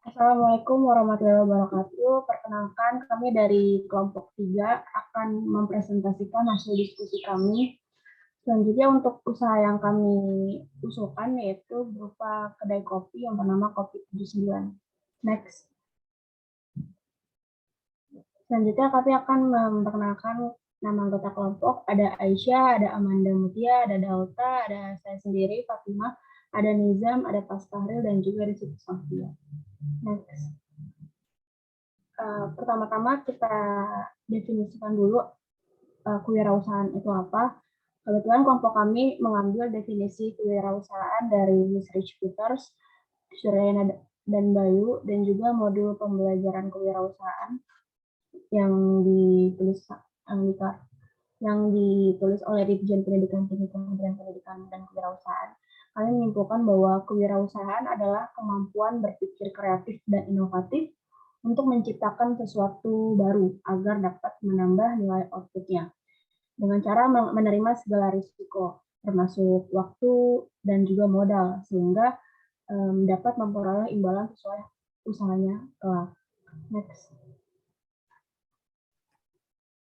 Assalamualaikum warahmatullahi wabarakatuh. Perkenalkan, kami dari kelompok 3 akan mempresentasikan hasil diskusi kami. Selanjutnya untuk usaha yang kami usulkan yaitu berupa kedai kopi yang bernama Kopi 79. Next. Selanjutnya kami akan memperkenalkan nama anggota kelompok. Ada Aisyah, ada Amanda Mutia, ada Dauta, ada saya sendiri, Fatimah, ada Nizam, ada Pastahril, dan juga ada Siti Sofia. Next. Pertama-tama kita definisikan dulu kewirausahaan itu apa. Kebetulan kelompok kami mengambil definisi kewirausahaan dari Miss Rich Peters, Suryana dan Bayu, dan juga modul pembelajaran kewirausahaan yang ditulis yang ditulis oleh Dirjen Pendidikan Tinggi Kementerian Pendidikan dan Kewirausahaan. Kami menyimpulkan bahwa kewirausahaan adalah kemampuan berpikir kreatif dan inovatif untuk menciptakan sesuatu baru agar dapat menambah nilai output-nya dengan cara menerima segala risiko, termasuk waktu dan juga modal, sehingga dapat memperoleh imbalan sesuai usahanya kelak. Next.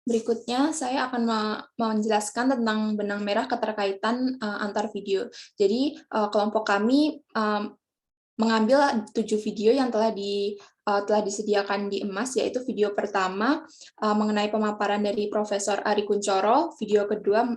Berikutnya, saya akan menjelaskan tentang benang merah keterkaitan antar video. Jadi, kelompok kami mengambil 7 video yang telah disediakan di emas, yaitu video pertama mengenai pemaparan dari Profesor Ari Kunchoro, video kedua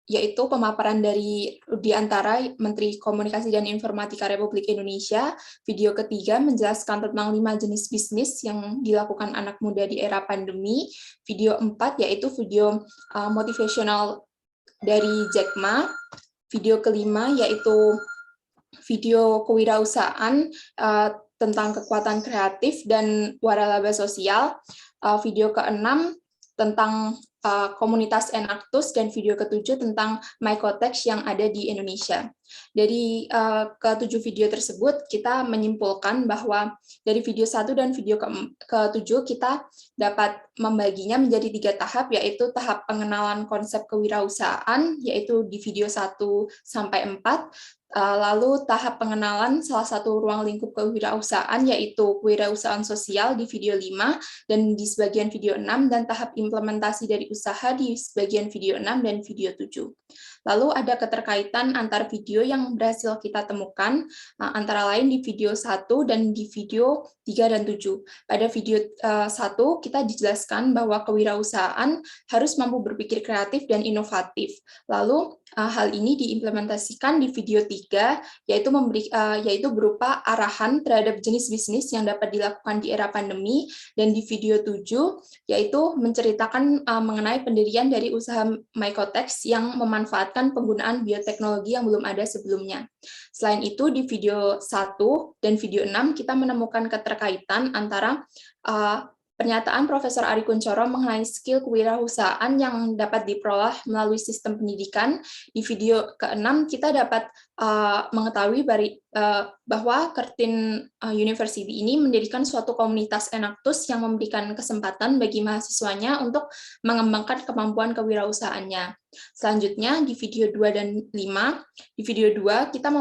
yaitu pemaparan dari Rudiantara, Menteri Komunikasi dan Informatika Republik Indonesia. Video ketiga menjelaskan tentang 5 jenis bisnis yang dilakukan anak muda di era pandemi. Video 4 yaitu video motivational dari Jack Ma. Video kelima yaitu video kewirausahaan tentang kekuatan kreatif dan waralaba sosial. Video keenam tentang komunitas Enactus, dan video ketujuh tentang Mycotex yang ada di Indonesia. Dari ketujuh video tersebut, kita menyimpulkan bahwa dari video 1 dan video ketujuh kita dapat membaginya menjadi 3 tahap, yaitu tahap pengenalan konsep kewirausahaan, yaitu di video 1 sampai 4, lalu tahap pengenalan salah satu ruang lingkup kewirausahaan, yaitu kewirausahaan sosial di video 5 dan di sebagian video 6, dan tahap implementasi dari usaha di sebagian video 6 dan video 7. Lalu ada keterkaitan antar video yang berhasil kita temukan, antara lain di video 1 dan di video 3 dan 7. Pada video 1, kita dijelaskan bahwa kewirausahaan harus mampu berpikir kreatif dan inovatif. Lalu hal ini diimplementasikan di video 3, yaitu berupa arahan terhadap jenis bisnis yang dapat dilakukan di era pandemi, dan di video 7, yaitu menceritakan mengenai pendirian dari usaha Mycotex yang memanfaatkan penggunaan bioteknologi yang belum ada sebelumnya. Selain itu, di video 1 dan video 6, kita menemukan keterkaitan antara pernyataan Profesor Ari Kunchoro mengenai skill kewirausahaan yang dapat diperoleh melalui sistem pendidikan. Di video ke-6, kita dapat mengetahui bahwa Curtin University ini mendirikan suatu komunitas Enactus yang memberikan kesempatan bagi mahasiswanya untuk mengembangkan kemampuan kewirausahaannya. Selanjutnya, di video 2 dan 5, di video 2 kita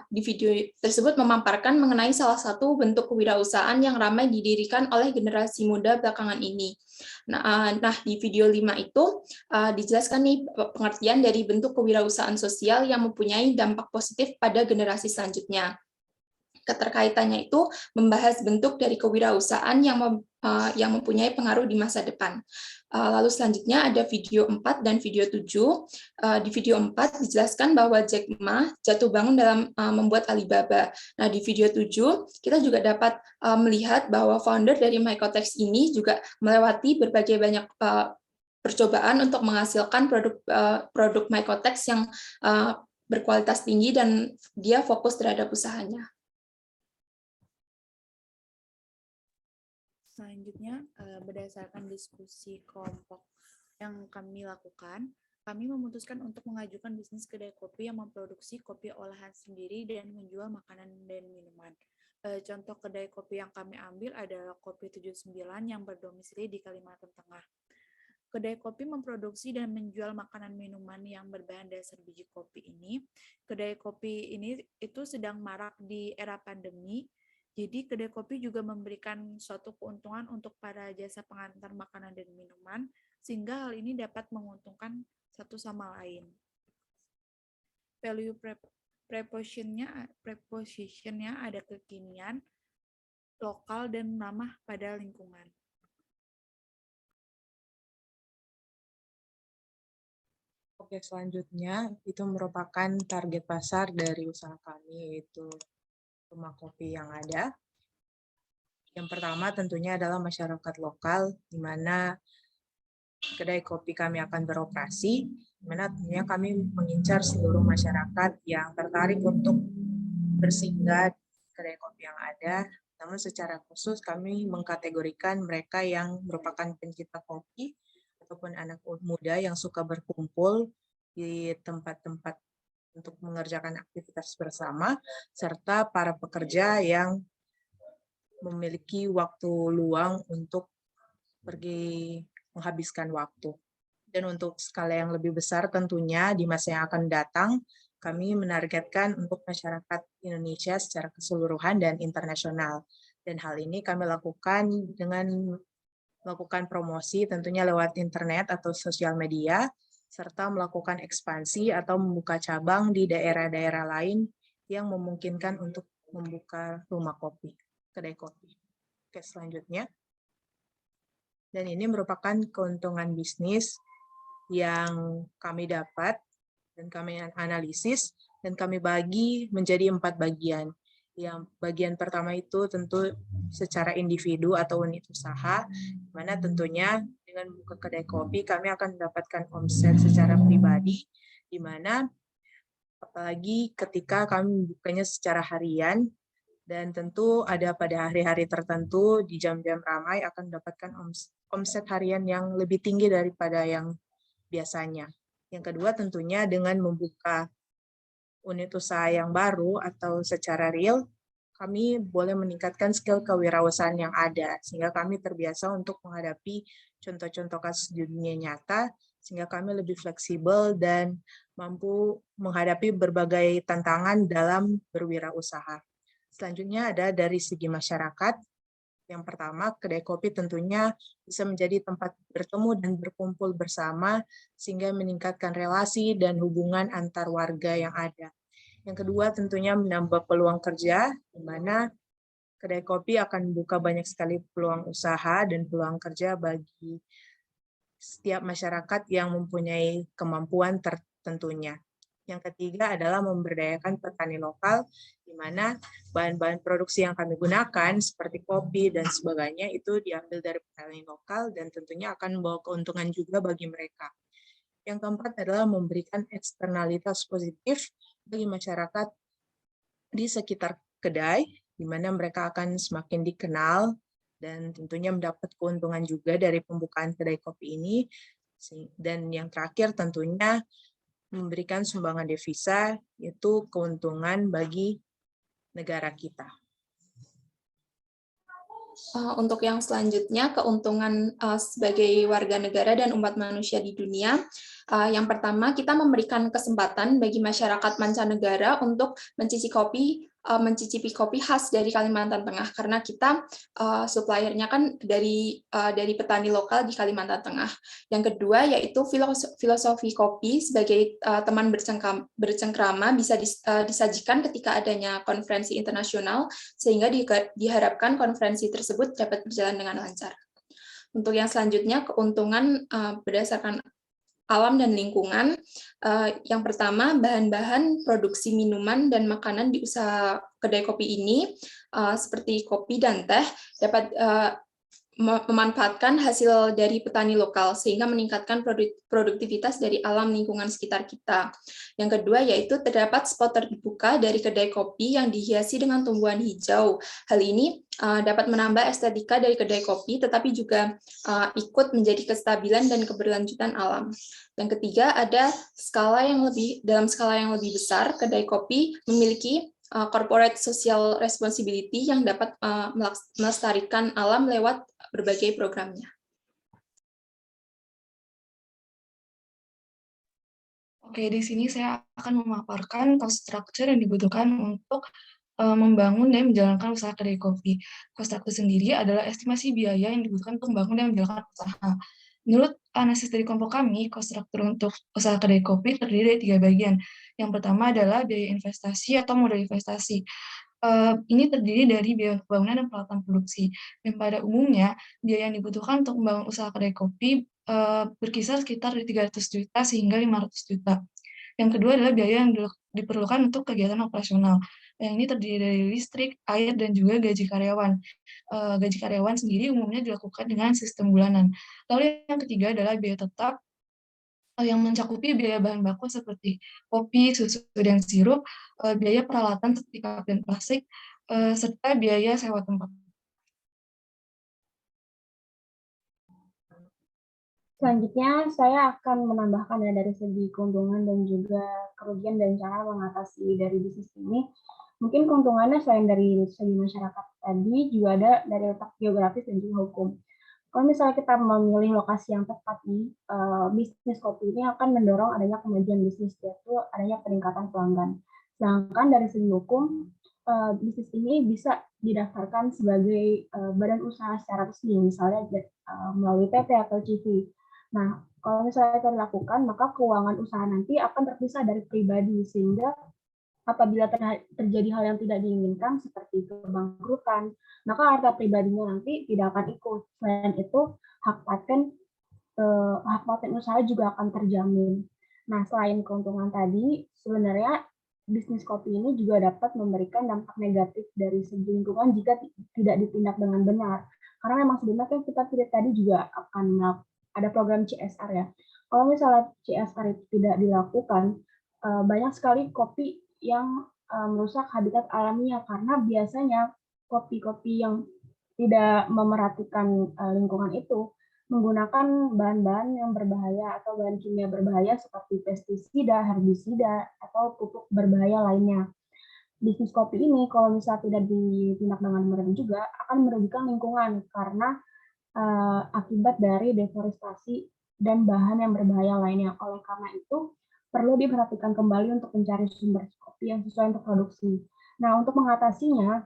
di video tersebut memaparkan mengenai salah satu bentuk kewirausahaan yang ramai didirikan oleh generasi muda belakangan ini. Nah, di video 5 itu dijelaskan nih pengertian dari bentuk kewirausahaan sosial yang mempunyai dampak positif pada generasi selanjutnya. Keterkaitannya itu membahas bentuk dari kewirausahaan yang mempunyai pengaruh di masa depan. Lalu selanjutnya ada video 4 dan video 7. Di video 4 dijelaskan bahwa Jack Ma jatuh bangun dalam membuat Alibaba. Nah, di video 7 kita juga dapat melihat bahwa founder dari Mycotex ini juga melewati berbagai banyak percobaan untuk menghasilkan produk Mycotex yang berkualitas tinggi, dan dia fokus terhadap usahanya. Selanjutnya, berdasarkan diskusi kelompok yang kami lakukan, kami memutuskan untuk mengajukan bisnis kedai kopi yang memproduksi kopi olahan sendiri dan menjual makanan dan minuman. Contoh kedai kopi yang kami ambil adalah Kopi 79 yang berdomisili di Kalimantan Tengah. Kedai kopi memproduksi dan menjual makanan minuman yang berbahan dasar biji kopi ini. Kedai kopi ini itu sedang marak di era pandemi. Jadi kedai kopi juga memberikan suatu keuntungan untuk para jasa pengantar makanan dan minuman, sehingga hal ini dapat menguntungkan satu sama lain. Value prepositionnya ada kekinian, lokal, dan ramah pada lingkungan. Oke, selanjutnya itu merupakan target pasar dari usaha kami, yaitu rumah kopi yang ada. Yang pertama tentunya adalah masyarakat lokal, di mana kedai kopi kami akan beroperasi, di mana tentunya kami mengincar seluruh masyarakat yang tertarik untuk bersinggah di kedai kopi yang ada. Namun secara khusus kami mengkategorikan mereka yang merupakan pencinta kopi, ataupun anak muda yang suka berkumpul di tempat-tempat untuk mengerjakan aktivitas bersama, serta para pekerja yang memiliki waktu luang untuk pergi menghabiskan waktu. Dan untuk skala yang lebih besar tentunya di masa yang akan datang, kami menargetkan untuk masyarakat Indonesia secara keseluruhan dan internasional. Dan hal ini kami lakukan dengan melakukan promosi tentunya lewat internet atau sosial media, serta melakukan ekspansi atau membuka cabang di daerah-daerah lain yang memungkinkan untuk membuka rumah kopi, kedai kopi. Oke, selanjutnya. Dan ini merupakan keuntungan bisnis yang kami dapat dan kami analisis dan kami bagi menjadi 4 bagian. Yang bagian pertama itu tentu secara individu atau unit usaha, mana tentunya dengan buka kedai kopi kami akan mendapatkan omset secara pribadi, di mana apalagi ketika kami bukanya secara harian, dan tentu ada pada hari-hari tertentu di jam-jam ramai akan mendapatkan omset harian yang lebih tinggi daripada yang biasanya. Yang kedua tentunya dengan membuka unit usaha yang baru atau secara real, kami boleh meningkatkan skill kewirausahaan yang ada, sehingga kami terbiasa untuk menghadapi contoh-contoh kasus di dunia nyata, sehingga kami lebih fleksibel dan mampu menghadapi berbagai tantangan dalam berwirausaha. Selanjutnya ada dari segi masyarakat. Yang pertama, kedai kopi tentunya bisa menjadi tempat bertemu dan berkumpul bersama, sehingga meningkatkan relasi dan hubungan antar warga yang ada. Yang kedua, tentunya menambah peluang kerja, di mana kedai kopi akan membuka banyak sekali peluang usaha dan peluang kerja bagi setiap masyarakat yang mempunyai kemampuan tertentunya. Yang ketiga adalah memberdayakan petani lokal, di mana bahan-bahan produksi yang kami gunakan, seperti kopi dan sebagainya, itu diambil dari petani lokal dan tentunya akan membawa keuntungan juga bagi mereka. Yang keempat adalah memberikan eksternalitas positif bagi masyarakat di sekitar kedai, di mana mereka akan semakin dikenal dan tentunya mendapat keuntungan juga dari pembukaan kedai kopi ini. Dan yang terakhir tentunya memberikan sumbangan devisa, yaitu keuntungan bagi negara kita. Untuk yang selanjutnya, keuntungan sebagai warga negara dan umat manusia di dunia. Yang pertama, kita memberikan kesempatan bagi masyarakat mancanegara untuk mencicipi kopi khas dari Kalimantan Tengah, karena kita suppliernya kan dari petani lokal di Kalimantan Tengah. Yang kedua yaitu filosofi kopi sebagai teman bercengkrama bisa disajikan ketika adanya konferensi internasional, sehingga diharapkan konferensi tersebut dapat berjalan dengan lancar. Untuk yang selanjutnya, keuntungan berdasarkan alam dan lingkungan. Yang pertama, bahan-bahan produksi minuman dan makanan di usaha kedai kopi ini, seperti kopi dan teh, dapat memanfaatkan hasil dari petani lokal, sehingga meningkatkan produktivitas dari alam lingkungan sekitar kita. Yang kedua yaitu terdapat spot terbuka dari kedai kopi yang dihiasi dengan tumbuhan hijau. Hal ini dapat menambah estetika dari kedai kopi, tetapi juga ikut menjadi kestabilan dan keberlanjutan alam. Yang ketiga, ada dalam skala yang lebih besar, kedai kopi memiliki corporate social responsibility yang dapat melestarikan alam lewat berbagai programnya. Oke, di sini saya akan memaparkan cost structure yang dibutuhkan untuk membangun dan menjalankan usaha kedai kopi. Cost structure sendiri adalah estimasi biaya yang dibutuhkan untuk membangun dan menjalankan usaha. Menurut analisis dari kelompok kami, cost structure untuk usaha kedai kopi terdiri dari 3 bagian. Yang pertama adalah biaya investasi atau modal investasi. Ini terdiri dari biaya pembangunan dan peralatan produksi. Dan pada umumnya, biaya yang dibutuhkan untuk membangun usaha kedai kopi berkisar sekitar dari 300 juta hingga 500 juta. Yang kedua adalah biaya yang diperlukan untuk kegiatan operasional. Yang ini terdiri dari listrik, air, dan juga gaji karyawan. Gaji karyawan sendiri umumnya dilakukan dengan sistem bulanan. Lalu yang ketiga adalah biaya tetap yang mencakupi biaya bahan baku seperti kopi, susu, dan sirup, biaya peralatan seperti cup dan plastik, serta biaya sewa tempat. Selanjutnya, saya akan menambahkan ya dari segi keuntungan dan juga kerugian dan cara mengatasi dari bisnis ini. Mungkin keuntungannya selain dari segi masyarakat tadi, juga ada dari letak geografis dan juga hukum. Kalau misalnya kita memilih lokasi yang tepat nih, bisnis kopi ini akan mendorong adanya kemajuan bisnis, yaitu adanya peningkatan pelanggan. Sedangkan dari segi hukum, bisnis ini bisa didaftarkan sebagai badan usaha secara resmi, misalnya melalui PT atau CV. Nah, kalau misalnya itu dilakukan, maka keuangan usaha nanti akan terpisah dari pribadi, sehingga apabila terjadi hal yang tidak diinginkan seperti kebangkrutan, maka harta pribadinya nanti tidak akan ikut. Selain itu, hak paten usaha juga akan terjamin. Nah, selain keuntungan tadi, sebenarnya bisnis kopi ini juga dapat memberikan dampak negatif dari segi lingkungan jika tidak ditindak dengan benar. Karena memang sebenarnya kita tadi juga akan ada program CSR ya. Kalau misalnya CSR itu tidak dilakukan, banyak sekali kopi yang merusak habitat alaminya karena biasanya kopi-kopi yang tidak memerhatikan lingkungan itu menggunakan bahan-bahan yang berbahaya atau bahan kimia berbahaya seperti pestisida, herbisida, atau pupuk berbahaya lainnya. Bisnis kopi ini kalau misalnya tidak ditindak dengan benar juga akan merugikan lingkungan karena akibat dari deforestasi dan bahan yang berbahaya lainnya. Oleh karena itu, perlu diperhatikan kembali untuk mencari sumber kopi yang sesuai untuk produksi. Nah, untuk mengatasinya,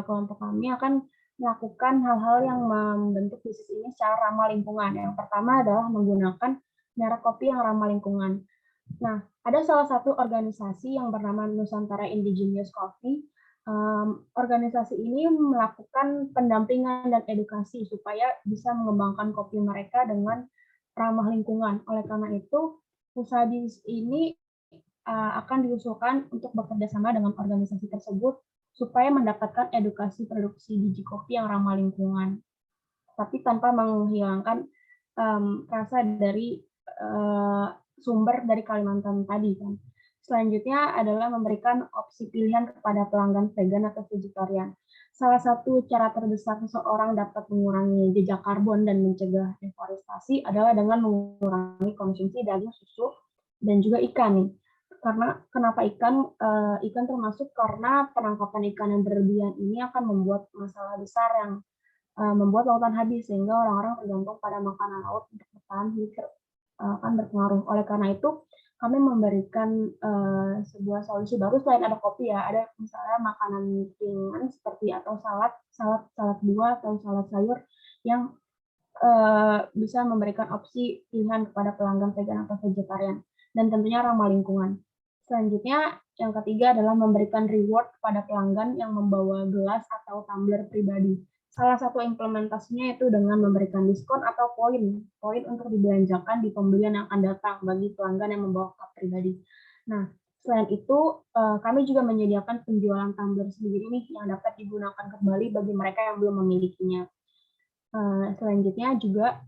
kelompok kami akan melakukan hal-hal yang membentuk bisnis ini secara ramah lingkungan. Yang pertama adalah menggunakan merek kopi yang ramah lingkungan. Nah, ada salah satu organisasi yang bernama Nusantara Indigenous Coffee. Organisasi ini melakukan pendampingan dan edukasi supaya bisa mengembangkan kopi mereka dengan ramah lingkungan. Oleh karena itu, usaha bisnis ini akan diusulkan untuk bekerja sama dengan organisasi tersebut supaya mendapatkan edukasi produksi biji kopi yang ramah lingkungan, tapi tanpa menghilangkan rasa dari sumber dari Kalimantan tadi kan. Selanjutnya adalah memberikan opsi pilihan kepada pelanggan vegan atau vegetarian. Salah satu cara terbesar seseorang dapat mengurangi jejak karbon dan mencegah deforestasi adalah dengan mengurangi konsumsi daging, susu, dan juga ikan nih. Karena kenapa ikan? Ikan termasuk karena penangkapan ikan yang berlebihan ini akan membuat masalah besar yang membuat lautan habis sehingga orang-orang tergantung pada makanan laut untuk bertahan hidup akan berpengaruh. Oleh karena itu, kami memberikan sebuah solusi baru selain ada kopi ya, ada misalnya makanan ringan seperti atau salad buah atau salad sayur yang bisa memberikan opsi pilihan kepada pelanggan vegan atau vegetarian dan tentunya ramah lingkungan. Selanjutnya, yang ketiga adalah memberikan reward kepada pelanggan yang membawa gelas atau tumbler pribadi. Salah satu implementasinya itu dengan memberikan diskon atau poin untuk dibelanjakan di pembelian yang akan datang bagi pelanggan yang membawa cup pribadi. Nah, selain itu, kami juga menyediakan penjualan tumbler sendiri nih yang dapat digunakan kembali bagi mereka yang belum memilikinya. Selanjutnya juga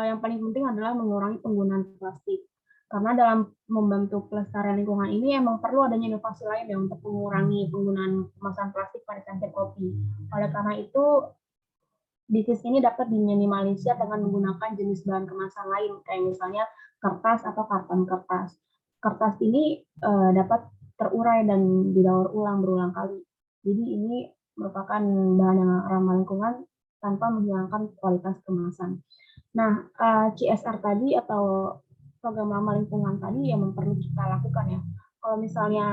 yang paling penting adalah mengurangi penggunaan plastik. Karena dalam membantu pelestarian lingkungan ini emang perlu adanya inovasi lain ya untuk mengurangi penggunaan kemasan plastik pada cangkir kopi. Oleh karena itu, bisnis ini dapat diminimalisir dengan menggunakan jenis bahan kemasan lain, kayak misalnya kertas atau karton kertas. Kertas ini dapat terurai dan didaur ulang berulang kali. Jadi ini merupakan bahan yang ramah lingkungan tanpa menghilangkan kualitas kemasan. Nah, CSR tadi atau program ramah lingkungan tadi yang perlu kita lakukan ya. Kalau misalnya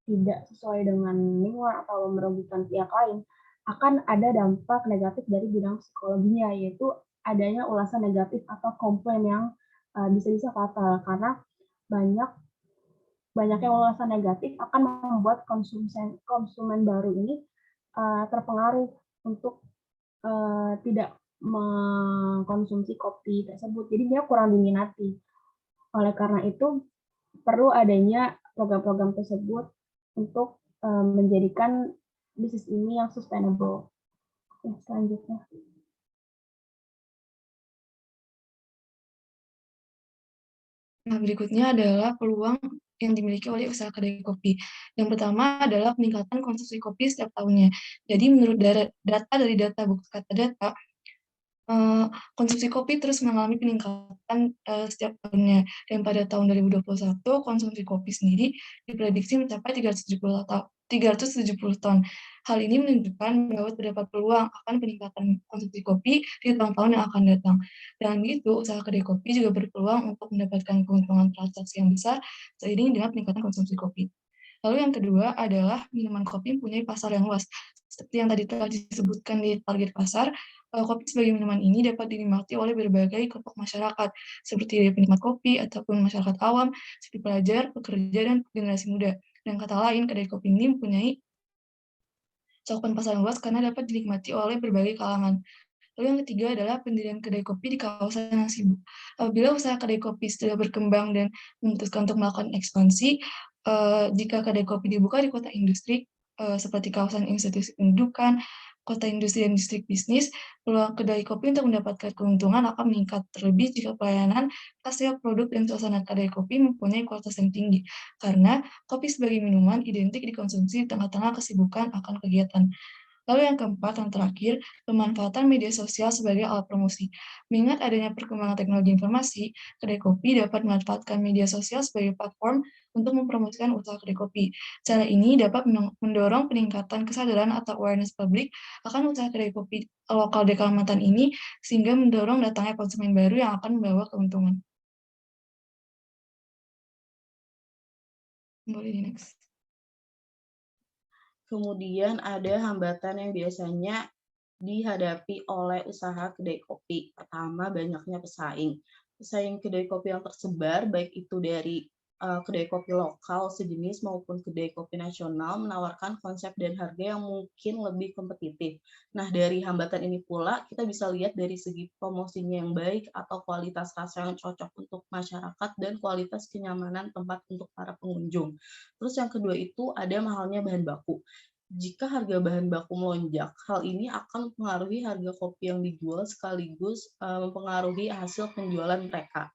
tidak sesuai dengan lingkungan atau merugikan pihak lain, akan ada dampak negatif dari bidang psikologinya, yaitu adanya ulasan negatif atau komplain yang bisa-bisa fatal, karena banyaknya ulasan negatif akan membuat konsumen baru ini terpengaruh untuk tidak mengkonsumsi kopi tersebut. Jadi dia kurang diminati. Oleh karena itu perlu adanya program-program tersebut untuk menjadikan bisnis ini yang sustainable. Oke, selanjutnya. Nah, berikutnya adalah peluang yang dimiliki oleh usaha kedai kopi. Yang pertama adalah peningkatan konsumsi kopi setiap tahunnya. Jadi menurut data dari data buku kata data, konsumsi kopi terus mengalami peningkatan setiap tahunnya. Dan pada tahun 2021, konsumsi kopi sendiri diprediksi mencapai 370 ton. Hal ini menunjukkan bahwa terdapat peluang akan peningkatan konsumsi kopi di tahun-tahun yang akan datang. Dan itu, usaha kedai kopi juga berpeluang untuk mendapatkan keuntungan transaksi yang besar seiring dengan peningkatan konsumsi kopi. Lalu yang kedua adalah minuman kopi mempunyai pasar yang luas. Seperti yang tadi telah disebutkan di target pasar, kopi sebagai minuman ini dapat dinikmati oleh berbagai kelompok masyarakat, seperti dari penikmat kopi ataupun masyarakat awam, seperti pelajar, pekerja, dan generasi muda. Dan kata lain, kedai kopi ini mempunyai cakupan pasar yang luas karena dapat dinikmati oleh berbagai kalangan. Lalu yang ketiga adalah pendirian kedai kopi di kawasan yang sibuk. Apabila usaha kedai kopi sudah berkembang dan memutuskan untuk melakukan ekspansi, jika kedai kopi dibuka di kota industri, seperti kawasan institusi pendidikan, kota industri dan distrik bisnis, peluang kedai kopi untuk mendapatkan keuntungan akan meningkat, terlebih jika pelayanan, hasil produk, dan suasana kedai kopi mempunyai kualitas yang tinggi, karena kopi sebagai minuman identik dikonsumsi di tengah-tengah kesibukan akan kegiatan. Lalu yang keempat, yang terakhir, pemanfaatan media sosial sebagai alat promosi. Mengingat adanya perkembangan teknologi informasi, kedai kopi dapat memanfaatkan media sosial sebagai platform untuk mempromosikan usaha kedai kopi. Cara ini dapat mendorong peningkatan kesadaran atau awareness publik akan usaha kedai kopi lokal di Kalimantan ini, sehingga mendorong datangnya konsumen baru yang akan membawa keuntungan. Boleh di next. Kemudian ada hambatan yang biasanya dihadapi oleh usaha kedai kopi. Pertama, banyaknya pesaing. Pesaing kedai kopi yang tersebar, baik itu dari kedai kopi lokal sejenis maupun kedai kopi nasional, menawarkan konsep dan harga yang mungkin lebih kompetitif. Nah, dari hambatan ini pula, kita bisa lihat dari segi promosinya yang baik atau kualitas rasa yang cocok untuk masyarakat dan kualitas kenyamanan tempat untuk para pengunjung. Terus yang kedua itu ada mahalnya bahan baku. Jika harga bahan baku melonjak, hal ini akan mempengaruhi harga kopi yang dijual sekaligus mempengaruhi hasil penjualan mereka.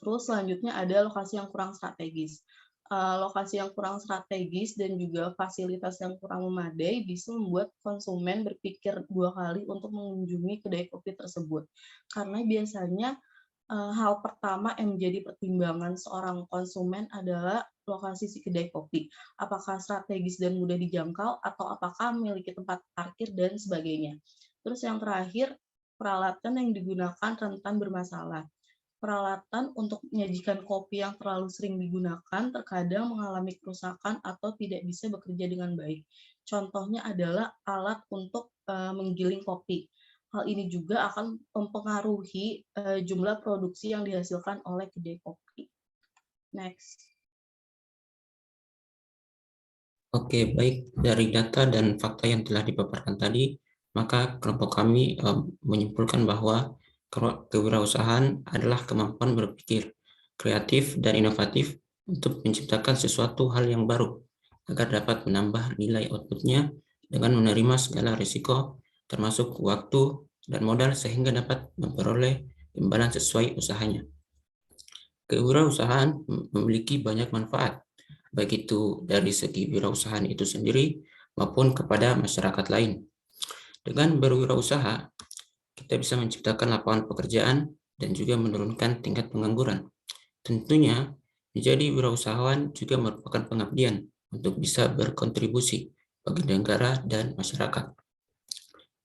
Terus selanjutnya ada lokasi yang kurang strategis. Lokasi yang kurang strategis dan juga fasilitas yang kurang memadai bisa membuat konsumen berpikir dua kali untuk mengunjungi kedai kopi tersebut. Karena biasanya hal pertama yang menjadi pertimbangan seorang konsumen adalah lokasi si kedai kopi. Apakah strategis dan mudah dijangkau atau apakah memiliki tempat parkir dan sebagainya. Terus yang terakhir, peralatan yang digunakan rentan bermasalah. Peralatan untuk menyajikan kopi yang terlalu sering digunakan terkadang mengalami kerusakan atau tidak bisa bekerja dengan baik. Contohnya adalah alat untuk menggiling kopi. Hal ini juga akan mempengaruhi jumlah produksi yang dihasilkan oleh kedai kopi. Next. Oke, baik. Dari data dan fakta yang telah dipaparkan tadi, maka kelompok kami menyimpulkan bahwa kewirausahaan adalah kemampuan berpikir kreatif dan inovatif untuk menciptakan sesuatu hal yang baru agar dapat menambah nilai outputnya dengan menerima segala risiko termasuk waktu dan modal sehingga dapat memperoleh imbalan sesuai usahanya. Kewirausahaan memiliki banyak manfaat, baik itu dari segi wirausahaan itu sendiri maupun kepada masyarakat lain. Dengan berwirausaha, kita bisa menciptakan lapangan pekerjaan dan juga menurunkan tingkat pengangguran. Tentunya, menjadi wirausahawan juga merupakan pengabdian untuk bisa berkontribusi bagi negara dan masyarakat.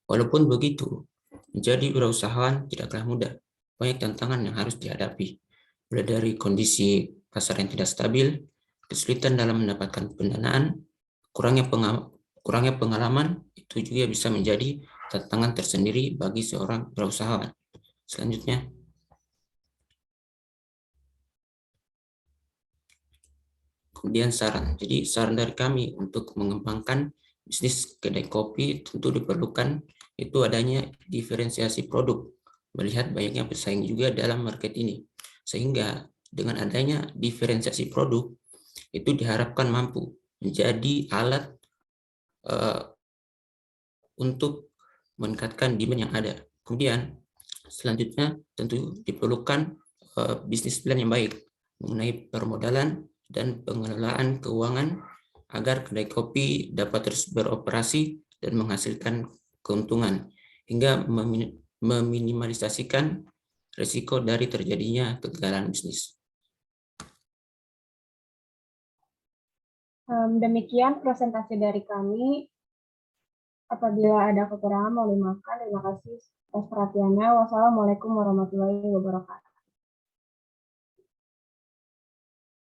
Walaupun begitu, menjadi wirausahawan tidaklah mudah. Banyak tantangan yang harus dihadapi. mulai dari kondisi pasar yang tidak stabil, kesulitan dalam mendapatkan pendanaan, kurangnya pengalaman, itu juga bisa menjadi tantangan tersendiri bagi seorang wirausahawan. Selanjutnya, kemudian saran. Jadi saran dari kami untuk mengembangkan bisnis kedai kopi tentu diperlukan itu adanya diferensiasi produk, melihat banyaknya pesaing juga dalam market ini. Sehingga dengan adanya diferensiasi produk, itu diharapkan mampu menjadi alat untuk meningkatkan demand yang ada. Kemudian selanjutnya tentu diperlukan bisnis plan yang baik mengenai permodalan dan pengelolaan keuangan agar kedai kopi dapat terus beroperasi dan menghasilkan keuntungan hingga meminimalisasikan risiko dari terjadinya kegagalan bisnis. Demikian presentasi dari kami. Apabila ada kekurangan mohon dimaafkan. Terima kasih atas perhatiannya. Wassalamualaikum warahmatullahi wabarakatuh.